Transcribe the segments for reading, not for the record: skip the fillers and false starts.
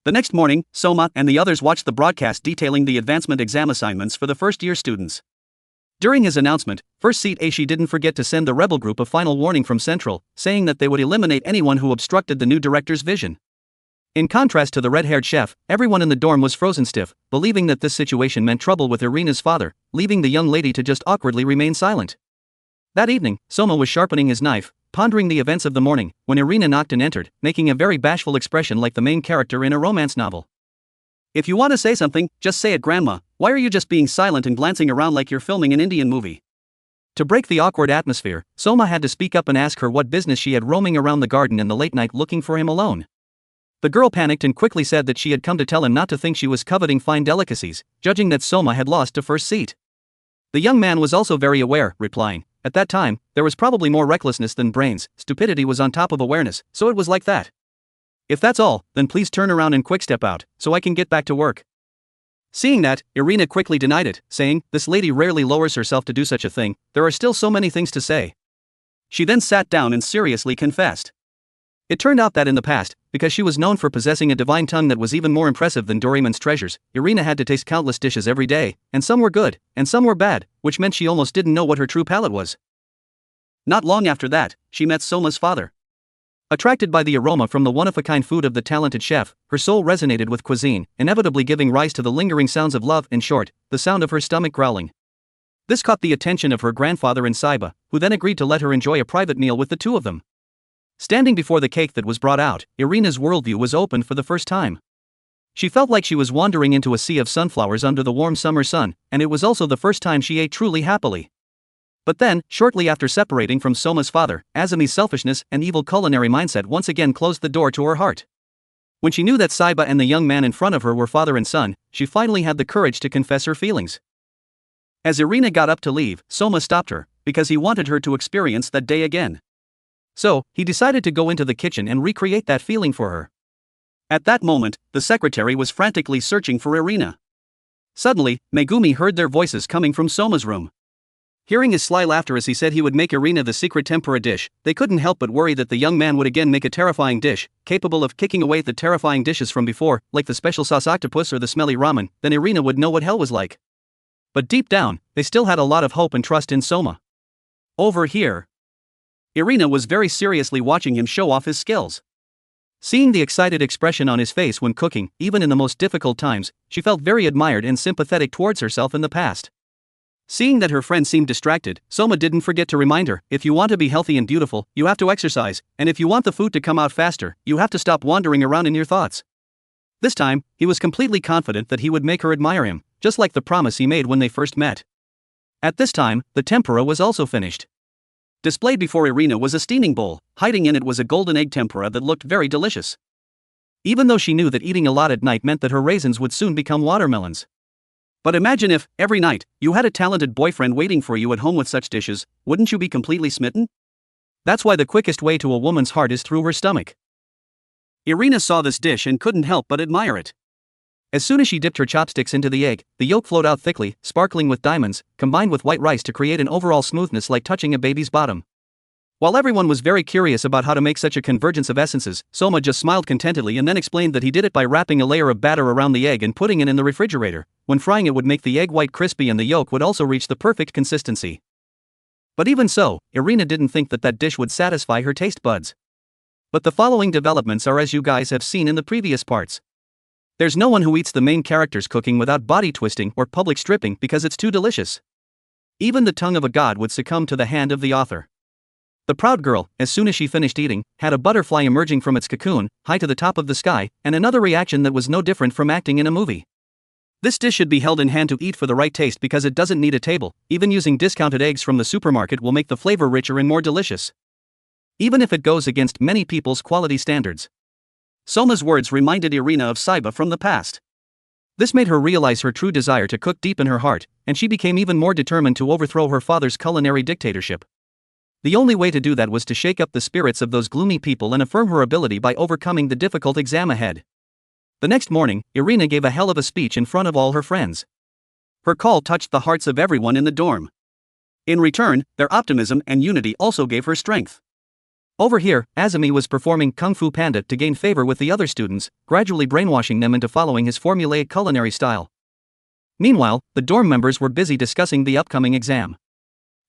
The next morning, Souma and the others watched the broadcast detailing the advancement exam assignments for the first-year students. During his announcement, First Seat Aishi didn't forget to send the rebel group a final warning from Central, saying that they would eliminate anyone who obstructed the new director's vision. In contrast to the red-haired chef, everyone in the dorm was frozen stiff, believing that this situation meant trouble with Irina's father, leaving the young lady to just awkwardly remain silent. That evening, Souma was sharpening his knife, pondering the events of the morning, when Irina knocked and entered, making a very bashful expression like the main character in a romance novel. "If you want to say something, just say it, Grandma. Why are you just being silent and glancing around like you're filming an Indian movie?" To break the awkward atmosphere, Souma had to speak up and ask her what business she had roaming around the garden in the late night looking for him alone. The girl panicked and quickly said that she had come to tell him not to think she was coveting fine delicacies, judging that Souma had lost to First Seat. The young man was also very aware, replying, "At that time, there was probably more recklessness than brains, stupidity was on top of awareness, so it was like that. If that's all, then please turn around and quick step out, so I can get back to work." Seeing that, Irina quickly denied it, saying, "This lady rarely lowers herself to do such a thing, there are still so many things to say." She then sat down and seriously confessed. It turned out that in the past, because she was known for possessing a divine tongue that was even more impressive than Doraemon's treasures, Irina had to taste countless dishes every day, and some were good, and some were bad, which meant she almost didn't know what her true palate was. Not long after that, she met Souma's father. Attracted by the aroma from the one-of-a-kind food of the talented chef, her soul resonated with cuisine, inevitably giving rise to the lingering sounds of love, in short, the sound of her stomach growling. This caught the attention of her grandfather and Saiba, who then agreed to let her enjoy a private meal with the two of them. Standing before the cake that was brought out, Irina's worldview was opened for the first time. She felt like she was wandering into a sea of sunflowers under the warm summer sun, and it was also the first time she ate truly happily. But then, shortly after separating from Souma's father, Azumi's selfishness and evil culinary mindset once again closed the door to her heart. When she knew that Saiba and the young man in front of her were father and son, she finally had the courage to confess her feelings. As Irina got up to leave, Souma stopped her, because he wanted her to experience that day again. So, he decided to go into the kitchen and recreate that feeling for her. At that moment, the secretary was frantically searching for Irina. Suddenly, Megumi heard their voices coming from Souma's room. Hearing his sly laughter as he said he would make Irina the secret tempura dish, they couldn't help but worry that the young man would again make a terrifying dish, capable of kicking away the terrifying dishes from before, like the special sauce octopus or the smelly ramen. Then Irina would know what hell was like. But deep down, they still had a lot of hope and trust in Souma. Over here, Irina was very seriously watching him show off his skills. Seeing the excited expression on his face when cooking, even in the most difficult times, she felt very admired and sympathetic towards herself in the past. Seeing that her friend seemed distracted, Souma didn't forget to remind her, "If you want to be healthy and beautiful, you have to exercise, and if you want the food to come out faster, you have to stop wandering around in your thoughts." This time, he was completely confident that he would make her admire him, just like the promise he made when they first met. At this time, the tempura was also finished. Displayed before Irina was a steaming bowl, hiding in it was a golden egg tempura that looked very delicious. Even though she knew that eating a lot at night meant that her raisins would soon become watermelons. But imagine if, every night, you had a talented boyfriend waiting for you at home with such dishes, wouldn't you be completely smitten? That's why the quickest way to a woman's heart is through her stomach. Irina saw this dish and couldn't help but admire it. As soon as she dipped her chopsticks into the egg, the yolk flowed out thickly, sparkling with diamonds, combined with white rice to create an overall smoothness like touching a baby's bottom. While everyone was very curious about how to make such a convergence of essences, Souma just smiled contentedly and then explained that he did it by wrapping a layer of batter around the egg and putting it in the refrigerator. When frying it would make the egg white crispy and the yolk would also reach the perfect consistency. But even so, Irina didn't think that that dish would satisfy her taste buds. But the following developments are as you guys have seen in the previous parts. There's no one who eats the main character's cooking without body twisting or public stripping because it's too delicious. Even the tongue of a god would succumb to the hand of the author. The proud girl, as soon as she finished eating, had a butterfly emerging from its cocoon, high to the top of the sky, and another reaction that was no different from acting in a movie. This dish should be held in hand to eat for the right taste because it doesn't need a table. Even using discounted eggs from the supermarket will make the flavor richer and more delicious, even if it goes against many people's quality standards. Souma's words reminded Irina of Saiba from the past. This made her realize her true desire to cook deep in her heart, and she became even more determined to overthrow her father's culinary dictatorship. The only way to do that was to shake up the spirits of those gloomy people and affirm her ability by overcoming the difficult exam ahead. The next morning, Irina gave a hell of a speech in front of all her friends. Her call touched the hearts of everyone in the dorm. In return, their optimism and unity also gave her strength. Over here, Azumi was performing Kung Fu Panda to gain favor with the other students, gradually brainwashing them into following his formulaic culinary style. Meanwhile, the dorm members were busy discussing the upcoming exam.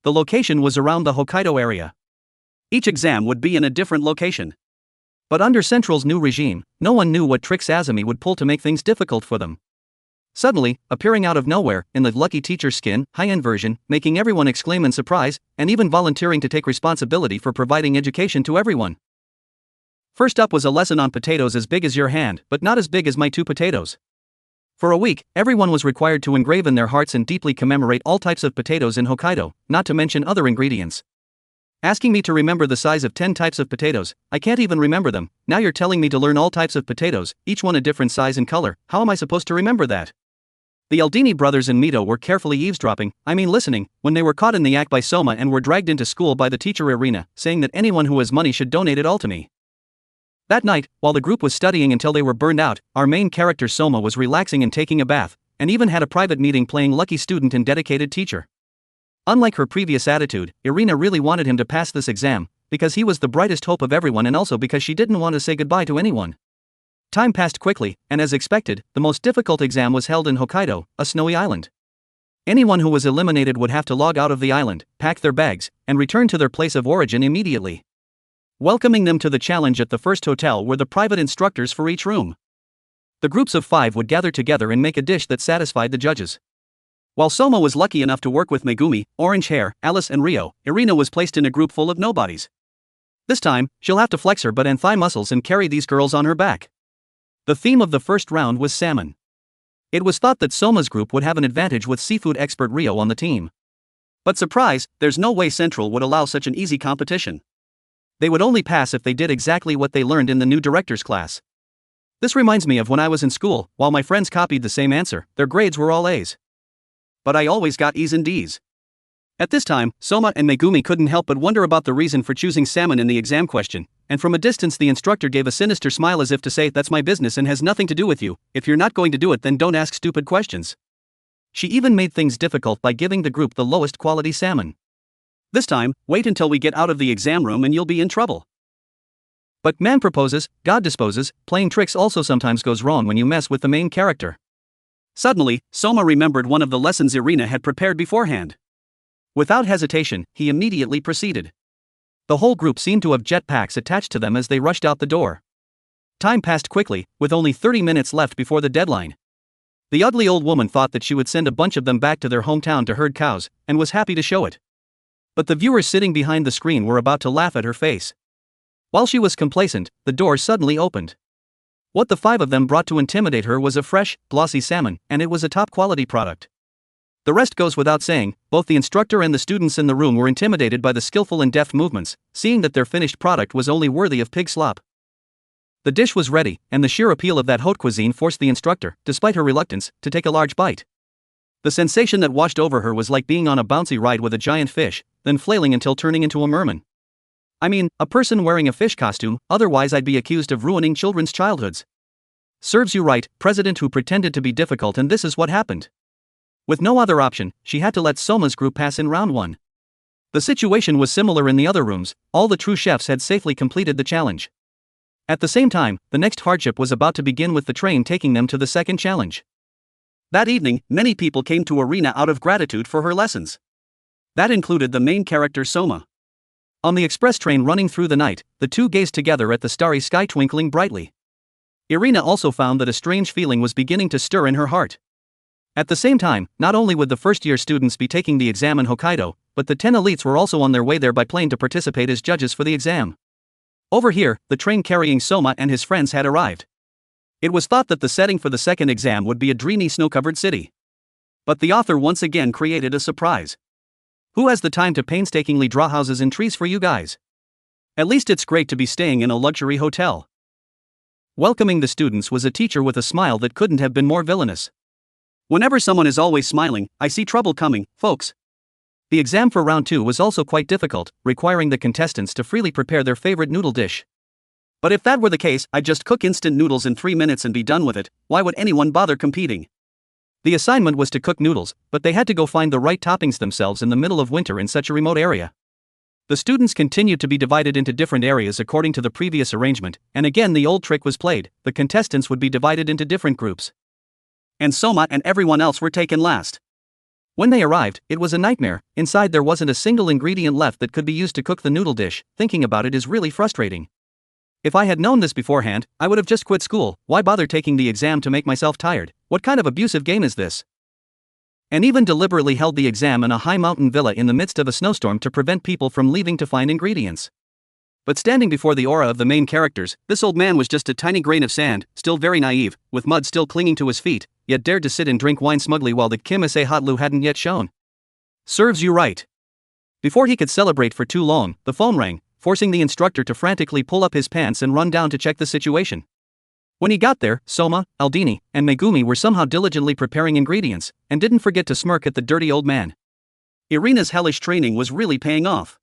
The location was around the Hokkaido area. Each exam would be in a different location. But under Central's new regime, no one knew what tricks Azumi would pull to make things difficult for them. Suddenly, appearing out of nowhere, in the lucky teacher skin, high-end version, making everyone exclaim in surprise, and even volunteering to take responsibility for providing education to everyone. First up was a lesson on potatoes as big as your hand, but not as big as my 2 potatoes. For a week, everyone was required to engrave in their hearts and deeply commemorate all types of potatoes in Hokkaido, not to mention other ingredients. Asking me to remember the size of 10 types of potatoes, I can't even remember them. Now you're telling me to learn all types of potatoes, each one a different size and color. How am I supposed to remember that? The Aldini brothers and Mito were carefully eavesdropping, listening, when they were caught in the act by Souma and were dragged into school by the teacher Irina, saying that anyone who has money should donate it all to me. That night, while the group was studying until they were burned out, our main character Souma was relaxing and taking a bath, and even had a private meeting playing lucky student and dedicated teacher. Unlike her previous attitude, Irina really wanted him to pass this exam, because he was the brightest hope of everyone and also because she didn't want to say goodbye to anyone. Time passed quickly, and as expected, the most difficult exam was held in Hokkaido, a snowy island. Anyone who was eliminated would have to log out of the island, pack their bags, and return to their place of origin immediately. Welcoming them to the challenge at the first hotel were the private instructors for each room. The groups of 5 would gather together and make a dish that satisfied the judges. While Souma was lucky enough to work with Megumi, Orange Hair, Alice and Rio, Irina was placed in a group full of nobodies. This time, she'll have to flex her butt and thigh muscles and carry these girls on her back. The theme of the first round was salmon. It was thought that Souma's group would have an advantage with seafood expert Rio on the team. But surprise, there's no way Central would allow such an easy competition. They would only pass if they did exactly what they learned in the new director's class. This reminds me of when I was in school, while my friends copied the same answer, their grades were all A's. But I always got E's and D's. At this time, Souma and Megumi couldn't help but wonder about the reason for choosing salmon in the exam question, and from a distance the instructor gave a sinister smile as if to say, "That's my business and has nothing to do with you. If you're not going to do it, then don't ask stupid questions." She even made things difficult by giving the group the lowest quality salmon. This time, wait until we get out of the exam room and you'll be in trouble. But man proposes, God disposes, playing tricks also sometimes goes wrong when you mess with the main character. Suddenly, Souma remembered one of the lessons Irina had prepared beforehand. Without hesitation, he immediately proceeded. The whole group seemed to have jetpacks attached to them as they rushed out the door. Time passed quickly, with only 30 minutes left before the deadline. The ugly old woman thought that she would send a bunch of them back to their hometown to herd cows, and was happy to show it. But the viewers sitting behind the screen were about to laugh at her face. While she was complacent, the door suddenly opened. What the 5 of them brought to intimidate her was a fresh, glossy salmon, and it was a top-quality product. The rest goes without saying. Both the instructor and the students in the room were intimidated by the skillful and deft movements, seeing that their finished product was only worthy of pig slop. The dish was ready, and the sheer appeal of that haute cuisine forced the instructor, despite her reluctance, to take a large bite. The sensation that washed over her was like being on a bouncy ride with a giant fish, then flailing until turning into a merman. A person wearing a fish costume, otherwise I'd be accused of ruining children's childhoods. Serves you right, president who pretended to be difficult, and this is what happened. With no other option, she had to let Souma's group pass in round 1. The situation was similar in the other rooms. All the true chefs had safely completed the challenge. At the same time, the next hardship was about to begin with the train taking them to the second challenge. That evening, many people came to Irina out of gratitude for her lessons. That included the main character Souma. On the express train running through the night, the two gazed together at the starry sky twinkling brightly. Irina also found that a strange feeling was beginning to stir in her heart. At the same time, not only would the first-year students be taking the exam in Hokkaido, but the 10 elites were also on their way there by plane to participate as judges for the exam. Over here, the train carrying Souma and his friends had arrived. It was thought that the setting for the second exam would be a dreamy snow-covered city. But the author once again created a surprise. Who has the time to painstakingly draw houses and trees for you guys? At least it's great to be staying in a luxury hotel. Welcoming the students was a teacher with a smile that couldn't have been more villainous. Whenever someone is always smiling, I see trouble coming, folks. The exam for round 2 was also quite difficult, requiring the contestants to freely prepare their favorite noodle dish. But if that were the case, I'd just cook instant noodles in 3 minutes and be done with it. Why would anyone bother competing? The assignment was to cook noodles, but they had to go find the right toppings themselves in the middle of winter in such a remote area. The students continued to be divided into different areas according to the previous arrangement, and again the old trick was played: the contestants would be divided into different groups. And Souma and everyone else were taken last. When they arrived, it was a nightmare. Inside there wasn't a single ingredient left that could be used to cook the noodle dish. Thinking about it is really frustrating. If I had known this beforehand, I would have just quit school. Why bother taking the exam to make myself tired? What kind of abusive game is this? And even deliberately held the exam in a high mountain villa in the midst of a snowstorm to prevent people from leaving to find ingredients. But standing before the aura of the main characters, this old man was just a tiny grain of sand, still very naive, with mud still clinging to his feet, yet dared to sit and drink wine smugly while the Kim Se Hotlu hadn't yet shown. Serves you right. Before he could celebrate for too long, the phone rang, forcing the instructor to frantically pull up his pants and run down to check the situation. When he got there, Souma, Aldini, and Megumi were somehow diligently preparing ingredients, and didn't forget to smirk at the dirty old man. Irina's hellish training was really paying off.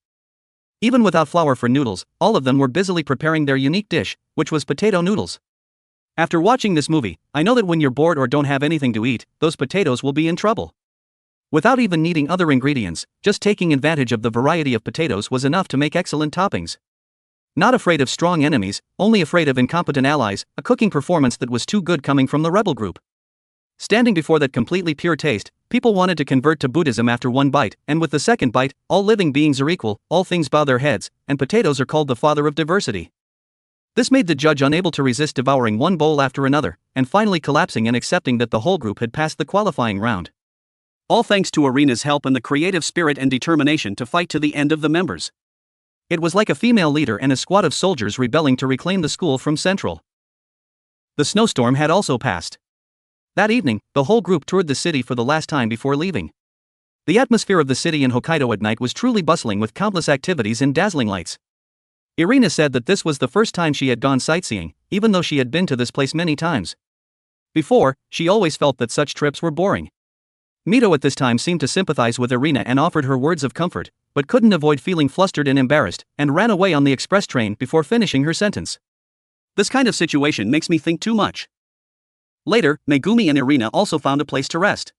Even without flour for noodles, all of them were busily preparing their unique dish, which was potato noodles. After watching this movie, I know that when you're bored or don't have anything to eat, those potatoes will be in trouble. Without even needing other ingredients, just taking advantage of the variety of potatoes was enough to make excellent toppings. Not afraid of strong enemies, only afraid of incompetent allies, a cooking performance that was too good coming from the rebel group. Standing before that completely pure taste, people wanted to convert to Buddhism after one bite, and with the second bite, all living beings are equal, all things bow their heads, and potatoes are called the father of diversity. This made the judge unable to resist devouring one bowl after another, and finally collapsing and accepting that the whole group had passed the qualifying round. All thanks to Irina's help and the creative spirit and determination to fight to the end of the members. It was like a female leader and a squad of soldiers rebelling to reclaim the school from Central. The snowstorm had also passed. That evening, the whole group toured the city for the last time before leaving. The atmosphere of the city in Hokkaido at night was truly bustling with countless activities and dazzling lights. Irina said that this was the first time she had gone sightseeing, even though she had been to this place many times. Before, she always felt that such trips were boring. Mito at this time seemed to sympathize with Irina and offered her words of comfort, but couldn't avoid feeling flustered and embarrassed, and ran away on the express train before finishing her sentence. This kind of situation makes me think too much. Later, Megumi and Irina also found a place to rest.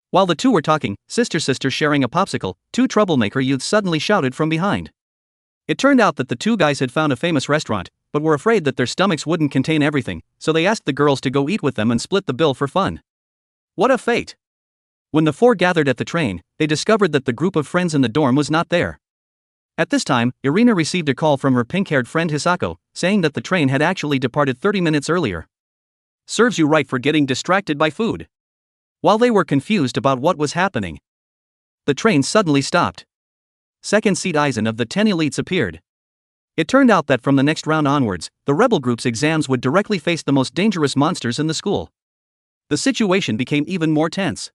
While the two were talking, sister sharing a popsicle, two troublemaker youths suddenly shouted from behind. It turned out that the two guys had found a famous restaurant, but were afraid that their stomachs wouldn't contain everything, so they asked the girls to go eat with them and split the bill for fun. What a fate! When the four gathered at the train, they discovered that the group of friends in the dorm was not there. At this time, Irina received a call from her pink-haired friend Hisako, saying that the train had actually departed 30 minutes earlier. Serves you right for getting distracted by food. While they were confused about what was happening, the train suddenly stopped. Second seat Aizen of the 10 elites appeared. It turned out that from the next round onwards, the rebel group's exams would directly face the most dangerous monsters in the school. The situation became even more tense.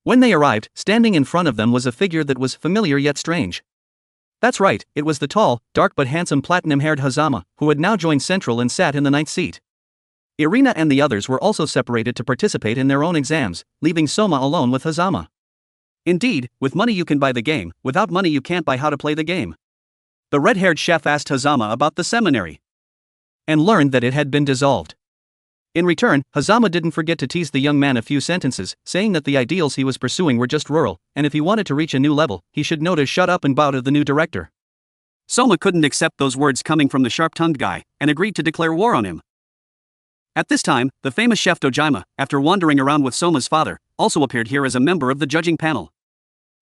When they arrived, standing in front of them was a figure that was familiar yet strange. That's right, it was the tall, dark but handsome platinum-haired Hazama, who had now joined Central and sat in the 9th seat. Irina and the others were also separated to participate in their own exams, leaving Souma alone with Hazama. Indeed, with money you can buy the game, without money you can't buy how to play the game. The red-haired chef asked Hazama about the seminary, and learned that it had been dissolved. In return, Hazama didn't forget to tease the young man a few sentences, saying that the ideals he was pursuing were just rural, and if he wanted to reach a new level, he should know to shut up and bow to the new director. Souma couldn't accept those words coming from the sharp-tongued guy, and agreed to declare war on him. At this time, the famous chef Dojima, after wandering around with Souma's father, also appeared here as a member of the judging panel.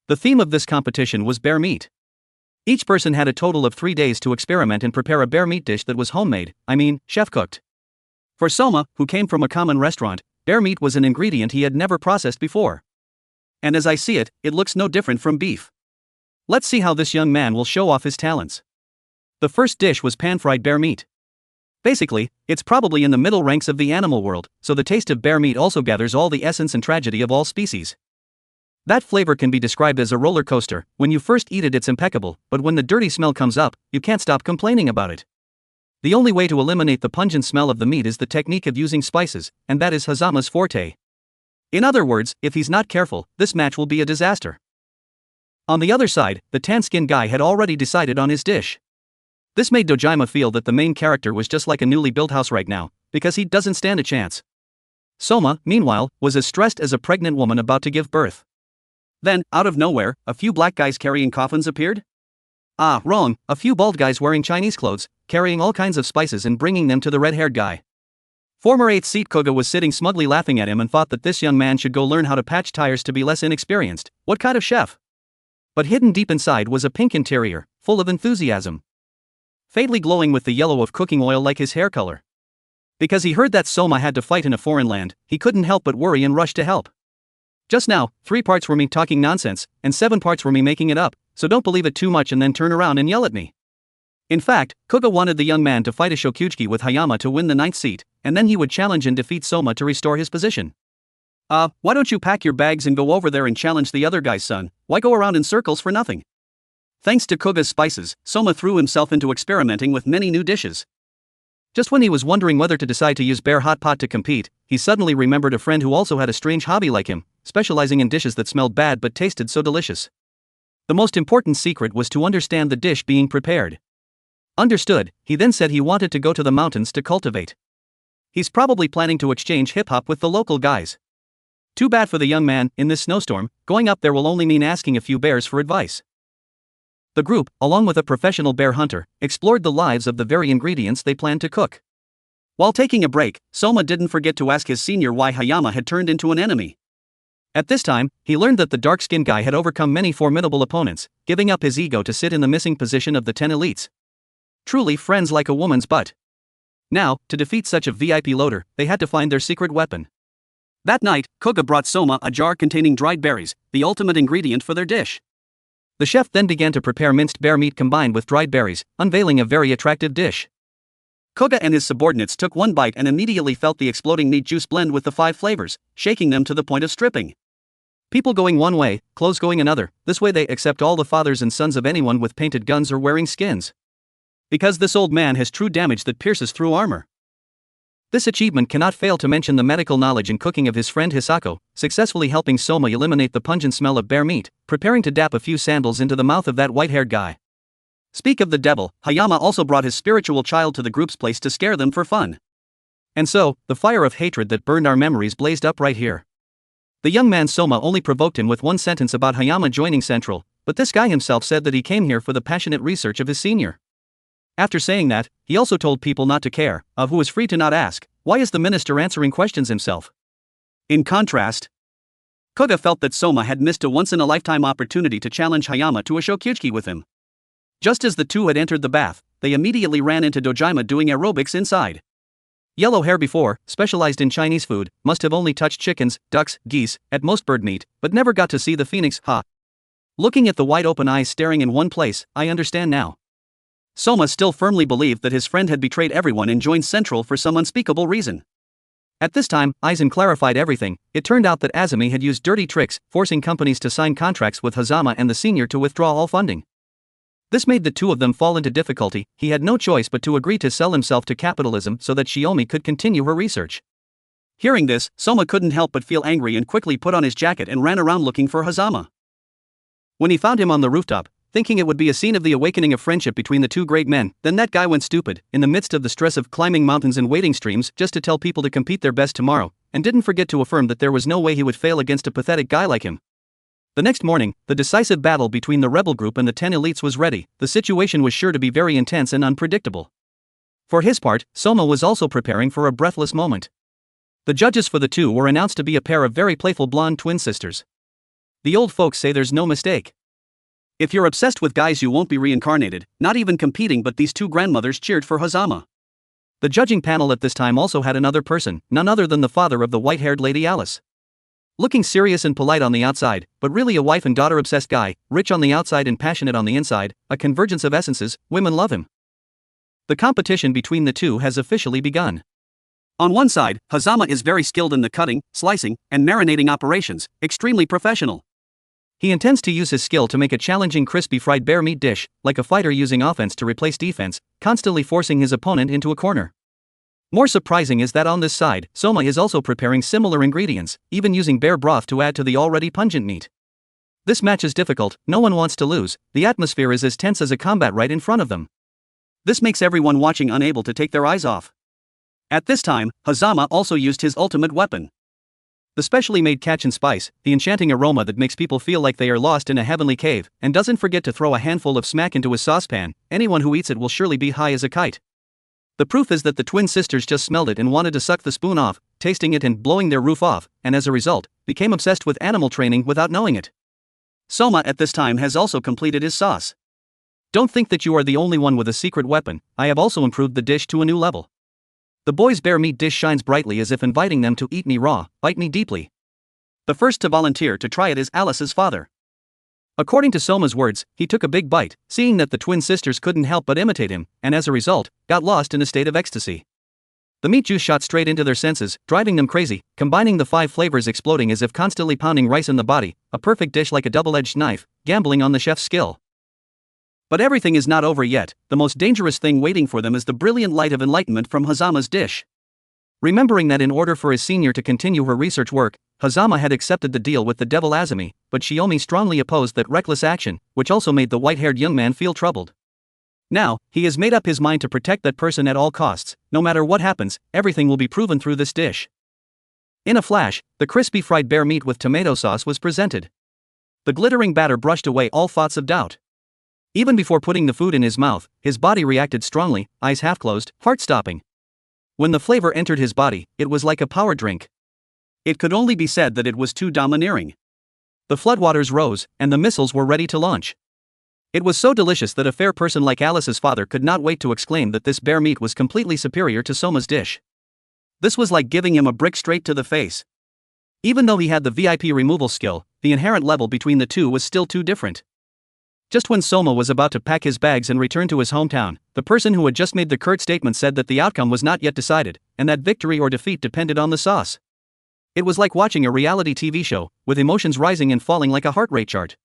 The theme of this competition was bear meat. Each person had a total of 3 days to experiment and prepare a bear meat dish that was homemade, chef-cooked. For Souma, who came from a common restaurant, bear meat was an ingredient he had never processed before. And as I see it, it looks no different from beef. Let's see how this young man will show off his talents. The first dish was pan-fried bear meat. Basically, it's probably in the middle ranks of the animal world, so the taste of bear meat also gathers all the essence and tragedy of all species. That flavor can be described as a roller coaster. When you first eat it, it's impeccable, but when the dirty smell comes up, you can't stop complaining about it. The only way to eliminate the pungent smell of the meat is the technique of using spices, and that is Hazama's forte. In other words, if he's not careful, this match will be a disaster. On the other side, the tan-skinned guy had already decided on his dish. This made Dojima feel that the main character was just like a newly built house right now, because he doesn't stand a chance. Souma, meanwhile, was as stressed as a pregnant woman about to give birth. Then, out of nowhere, a few black guys carrying coffins appeared. Ah, wrong, a few bald guys wearing Chinese clothes, carrying all kinds of spices and bringing them to the red-haired guy. Former 8th seat Koga was sitting smugly laughing at him and thought that this young man should go learn how to patch tires to be less inexperienced. What kind of chef? But hidden deep inside was a pink interior, full of enthusiasm. Faintly glowing with the yellow of cooking oil like his hair color. Because he heard that Souma had to fight in a foreign land, he couldn't help but worry and rush to help. Just now, 3 parts were me talking nonsense, and 7 parts were me making it up, so don't believe it too much and then turn around and yell at me. In fact, Koga wanted the young man to fight a Shokuchi with Hayama to win the 9th seat, and then he would challenge and defeat Souma to restore his position. Why don't you pack your bags and go over there and challenge the other guy's son? Why go around in circles for nothing? Thanks to Koga's spices, Souma threw himself into experimenting with many new dishes. Just when he was wondering whether to decide to use bare hot pot to compete, he suddenly remembered a friend who also had a strange hobby like him, specializing in dishes that smelled bad but tasted so delicious. The most important secret was to understand the dish being prepared. Understood, he then said he wanted to go to the mountains to cultivate. He's probably planning to exchange hip-hop with the local guys. Too bad for the young man, in this snowstorm, going up there will only mean asking a few bears for advice. The group, along with a professional bear hunter, explored the lives of the very ingredients they planned to cook. While taking a break, Souma didn't forget to ask his senior why Hayama had turned into an enemy. At this time, he learned that the dark-skinned guy had overcome many formidable opponents, giving up his ego to sit in the missing position of the 10 elites. Truly friends like a woman's butt. Now, to defeat such a VIP loader, they had to find their secret weapon. That night, Koga brought Souma a jar containing dried berries, the ultimate ingredient for their dish. The chef then began to prepare minced bear meat combined with dried berries, unveiling a very attractive dish. Koga and his subordinates took one bite and immediately felt the exploding meat juice blend with the 5 flavors, shaking them to the point of stripping. People going one way, clothes going another, this way they accept all the fathers and sons of anyone with painted guns or wearing skins. Because this old man has true damage that pierces through armor. This achievement cannot fail to mention the medical knowledge and cooking of his friend Hisako, successfully helping Souma eliminate the pungent smell of bear meat, preparing to dap a few sandals into the mouth of that white-haired guy. Speak of the devil, Hayama also brought his spiritual child to the group's place to scare them for fun. And so, the fire of hatred that burned our memories blazed up right here. The young man Souma only provoked him with one sentence about Hayama joining Central, but this guy himself said that he came here for the passionate research of his senior. After saying that, he also told people not to care, who was free to not ask, why is the minister answering questions himself? In contrast, Koga felt that Souma had missed a once-in-a-lifetime opportunity to challenge Hayama to a shokuchi with him. Just as the two had entered the bath, they immediately ran into Dojima doing aerobics inside. Yellow hair before, specialized in Chinese food, must have only touched chickens, ducks, geese, at most bird meat, but never got to see the phoenix, Looking at the wide-open eyes staring in one place, I understand now. Souma still firmly believed that his friend had betrayed everyone and joined Central for some unspeakable reason. At this time, Aizen clarified everything. It turned out that Azumi had used dirty tricks, forcing companies to sign contracts with Hazama and the senior to withdraw all funding. This made the two of them fall into difficulty. He had no choice but to agree to sell himself to capitalism so that Shiomi could continue her research. Hearing this, Souma couldn't help but feel angry and quickly put on his jacket and ran around looking for Hazama. When he found him on the rooftop, thinking it would be a scene of the awakening of friendship between the two great men, then that guy went stupid, in the midst of the stress of climbing mountains and wading streams just to tell people to compete their best tomorrow, and didn't forget to affirm that there was no way he would fail against a pathetic guy like him. The next morning, the decisive battle between the rebel group and the 10 elites was ready. The situation was sure to be very intense and unpredictable. For his part, Souma was also preparing for a breathless moment. The judges for the two were announced to be a pair of very playful blonde twin sisters. The old folks say there's no mistake. If you're obsessed with guys, you won't be reincarnated, not even competing, but these two grandmothers cheered for Hazama. The judging panel at this time also had another person, none other than the father of the white-haired Lady Alice. Looking serious and polite on the outside, but really a wife and daughter obsessed guy, rich on the outside and passionate on the inside, a convergence of essences, women love him. The competition between the two has officially begun. On one side, Hazama is very skilled in the cutting, slicing, and marinating operations, extremely professional. He intends to use his skill to make a challenging crispy fried bear meat dish, like a fighter using offense to replace defense, constantly forcing his opponent into a corner. More surprising is that on this side, Souma is also preparing similar ingredients, even using bear broth to add to the already pungent meat. This match is difficult, no one wants to lose, the atmosphere is as tense as a combat right in front of them. This makes everyone watching unable to take their eyes off. At this time, Hazama also used his ultimate weapon. The specially made catch and spice, the enchanting aroma that makes people feel like they are lost in a heavenly cave, and doesn't forget to throw a handful of smack into his saucepan, anyone who eats it will surely be high as a kite. The proof is that the twin sisters just smelled it and wanted to suck the spoon off, tasting it and blowing their roof off, and as a result, became obsessed with animal training without knowing it. Souma at this time has also completed his sauce. Don't think that you are the only one with a secret weapon, I have also improved the dish to a new level. The boys' bear meat dish shines brightly as if inviting them to eat me raw, bite me deeply. The first to volunteer to try it is Alice's father. According to Souma's words, he took a big bite, seeing that the twin sisters couldn't help but imitate him, and as a result, got lost in a state of ecstasy. The meat juice shot straight into their senses, driving them crazy, combining the 5 flavors exploding as if constantly pounding rice in the body, a perfect dish like a double-edged knife, gambling on the chef's skill. But everything is not over yet. The most dangerous thing waiting for them is the brilliant light of enlightenment from Hazama's dish. Remembering that in order for his senior to continue her research work, Hazama had accepted the deal with the devil Azumi, but Shiomi strongly opposed that reckless action, which also made the white-haired young man feel troubled. Now, he has made up his mind to protect that person at all costs. No matter what happens, everything will be proven through this dish. In a flash, the crispy fried bear meat with tomato sauce was presented. The glittering batter brushed away all thoughts of doubt. Even before putting the food in his mouth, his body reacted strongly, eyes half closed, heart stopping. When the flavor entered his body, it was like a power drink. It could only be said that it was too domineering. The floodwaters rose, and the missiles were ready to launch. It was so delicious that a fair person like Alice's father could not wait to exclaim that this bear meat was completely superior to Souma's dish. This was like giving him a brick straight to the face. Even though he had the VIP removal skill, the inherent level between the two was still too different. Just when Souma was about to pack his bags and return to his hometown, the person who had just made the curt statement said that the outcome was not yet decided, and that victory or defeat depended on the sauce. It was like watching a reality TV show, with emotions rising and falling like a heart rate chart.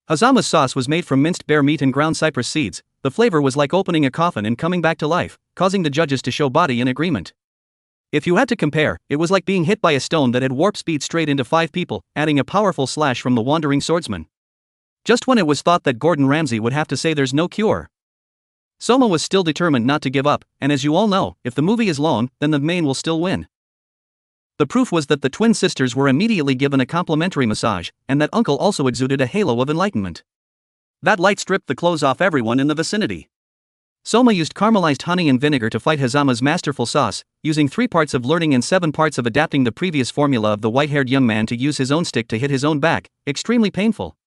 Hazama's sauce was made from minced bear meat and ground cypress seeds. The flavor was like opening a coffin and coming back to life, causing the judges to show body in agreement. If you had to compare, it was like being hit by a stone that had warp speed straight into 5 people, adding a powerful slash from the wandering swordsman. Just when it was thought that Gordon Ramsay would have to say there's no cure, Souma was still determined not to give up, and as you all know, if the movie is long, then the main will still win. The proof was that the twin sisters were immediately given a complimentary massage, and that Uncle also exuded a halo of enlightenment. That light stripped the clothes off everyone in the vicinity. Souma used caramelized honey and vinegar to fight Hazama's masterful sauce, using 3 parts of learning and 7 parts of adapting the previous formula of the white-haired young man to use his own stick to hit his own back, extremely painful.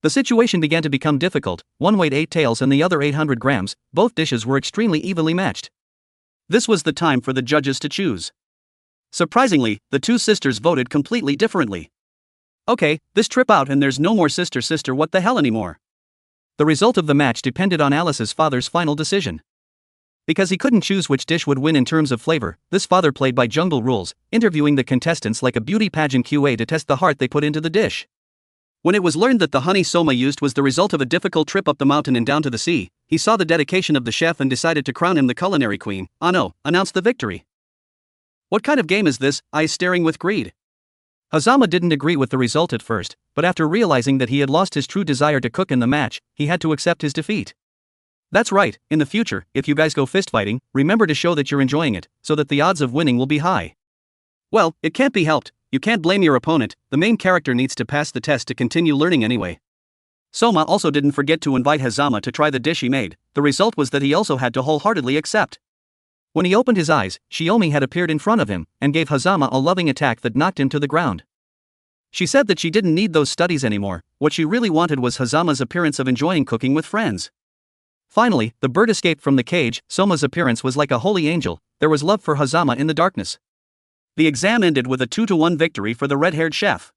The situation began to become difficult. One weighed 8 taels and the other 800 grams, both dishes were extremely evenly matched. This was the time for the judges to choose. Surprisingly, the 2 sisters voted completely differently. Okay, this trip out and there's no more sister what the hell anymore. The result of the match depended on Alice's father's final decision. Because he couldn't choose which dish would win in terms of flavor, this father played by jungle rules, interviewing the contestants like a beauty pageant QA to test the heart they put into the dish. When it was learned that the honey Souma used was the result of a difficult trip up the mountain and down to the sea, he saw the dedication of the chef and decided to crown him the culinary queen. Announced the victory. What kind of game is this? Eyes staring with greed. Hazama didn't agree with the result at first, but after realizing that he had lost his true desire to cook in the match, he had to accept his defeat. That's right, in the future, if you guys go fistfighting, remember to show that you're enjoying it, so that the odds of winning will be high. Well, it can't be helped. You can't blame your opponent, the main character needs to pass the test to continue learning anyway. Souma also didn't forget to invite Hazama to try the dish he made. The result was that he also had to wholeheartedly accept. When he opened his eyes, Shiomi had appeared in front of him, and gave Hazama a loving attack that knocked him to the ground. She said that she didn't need those studies anymore. What she really wanted was Hazama's appearance of enjoying cooking with friends. Finally, the bird escaped from the cage. Souma's appearance was like a holy angel. There was love for Hazama in the darkness. The exam ended with a 2-1 victory for the red-haired chef.